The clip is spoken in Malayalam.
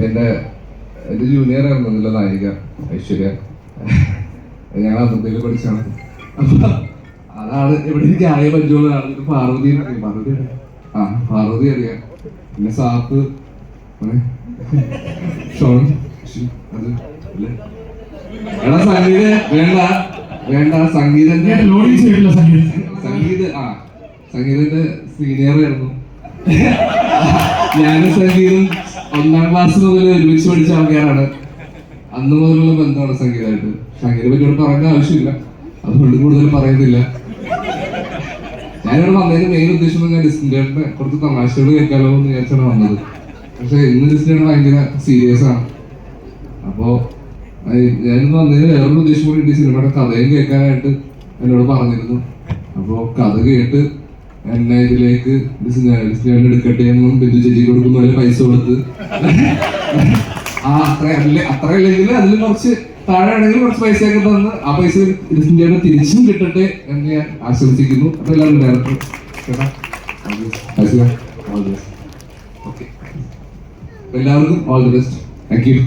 എന്റെ ജൂനിയർ ആയിരുന്നല്ലോ നായിക ഐശ്വര്യ. ഞങ്ങൾ അന്നത്തേക്ക് പഠിച്ചാണ്. അപ്പൊ അതാണ് ഇവിടെ എനിക്ക് ആയ പറ്റുള്ള ആളുകൾ. പാർവതി അറിയാം. പിന്നെ സാപ്പ് ഷോൺ അത് എടാ സംഗീത വേണ്ട സംഗീതന്റെ സീനിയർ ആയിരുന്നു. ഞാനും സംഗീതം 1ാം ക്ലാസ് മുതൽ ഒരുമിച്ച് പഠിച്ച ആൾക്കാരാണ്. അന്ന് മുതലുള്ള ബന്ധമാണ് സംഗീതമായിട്ട്. സംഗീതത്തെ പറ്റി പറയേണ്ട ആവശ്യമില്ല, അതുകൊണ്ട് കൂടുതൽ പറയുന്നില്ല. ഞാനിവിടെ വന്നതിന് മെയിൻ ഉദ്ദേശം ഞാൻ ഡിസ്റ്റിന്റെ കുറച്ച് തമാശകൾ കേൾക്കാലോ എന്ന് വിചാരിച്ചാണ് വന്നത്. പക്ഷെ ഇന്ന് ഡിസ്റ്റിന്റെ ഭയങ്കര സീരിയസ് ആണ്. അപ്പോ ഞാനിന്ന് വന്നതിന് വേറൊരു ഉദ്ദേശം കൂടി ഉണ്ട്. സിനിമയുടെ കഥയും കേൾക്കാനായിട്ട് എന്നോട് പറഞ്ഞിരുന്നു. അപ്പോ കഥ കേട്ട് എന്നെ ഇതിലേക്ക് ഡിസ്റ്റിനെ എടുക്കട്ടെ എന്നും ബിന്ദു ചേച്ചി കൊടുക്കുന്ന പോലെ പൈസ കൊടുത്ത് അത്ര അല്ലെങ്കിൽ അതിൽ കുറച്ച് താഴെ ആണെങ്കിൽ കുറച്ച് പൈസയൊക്കെ തന്ന് ആ പൈസ ഡിസ്റ്റിന്റെ തിരിച്ചും കിട്ടട്ടെ എന്ന് ഞാൻ ആശംസിക്കുന്നു. അപ്പൊ എല്ലാവരും ഡയറക്ടർ ഓക്കെ, എല്ലാവർക്കും all the best. Thank you.